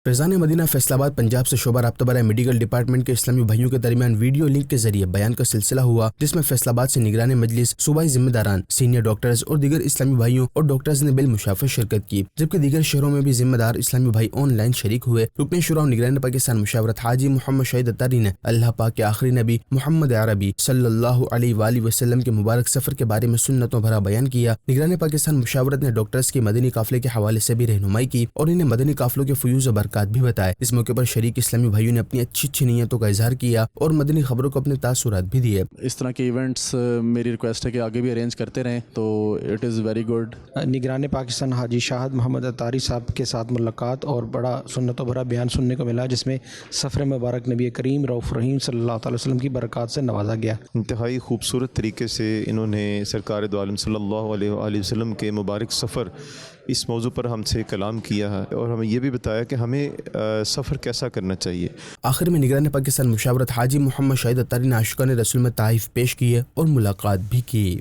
فیضان مدینہ فیصل آباد پنجاب سے شعبہ رابطہ برائے میڈیکل ڈپارٹمنٹ کے اسلامی بھائیوں کے درمیان ویڈیو لنک کے ذریعے بیان کا سلسلہ ہوا، جس میں فیصل آباد سے نگران مجلس، صوبائی ذمہ داران، سینئر ڈاکٹرز اور دیگر اسلامی بھائیوں اور ڈاکٹرز نے بالمشافہ شرکت کی، جبکہ دیگر شہروں میں بھی ذمہ دار اسلامی بھائی آن لائن شریک ہوئے۔ رکن شورا و نگران پاکستان مشاورت حاجی محمد شہید اتاری نے اللہ پاک کے آخری نبی محمد عربی صلی اللہ علیہ وآلہ وسلم کے مبارک سفر کے بارے میں سنتوں بھرا بیان کیا۔ نگران پاکستان مشاورت نے ڈاکٹرز کے مدنی قافلے کے حوالے سے بھی رہنمائی کی اور انہیں مدنی قافلوں کے فیوز و برکات بھی بتائے۔ اس موقع پر شریک اسلامی بھائیوں نے اپنی اچھی نیتوں کا اظہار کیا اور مدنی خبروں کو اپنے تاثرات بھی دیے۔ اس طرح کے ایونٹس میری ریکویسٹ ہے کہ آگے بھی ارینج کرتے رہیں، تو اٹ از ویری گڈ۔ نگران پاکستان حاجی شاہد محمد اتاری صاحب کے ساتھ ملاقات اور بڑا سنتوں بھرا بیان سننے کو ملا، جس میں سفر مبارک نبی کریم رؤوف رحیم صلی اللہ تعالی وسلم کی برکات سے نوازا گیا۔ انتہائی خوبصورت طریقے سے انہوں نے سرکار دو عالم صلی اللہ علیہ وآلہ وسلم کے مبارک سفر اس موضوع پر ہم سے کلام کیا ہے اور ہمیں یہ بھی بتایا کہ ہمیں سفر کیسا کرنا چاہیے۔ آخر میں نگران پاکستان مشاورت حاجی محمد شہید اتاری نے عاشقان رسول میں تحائف پیش کیے اور ملاقات بھی کی۔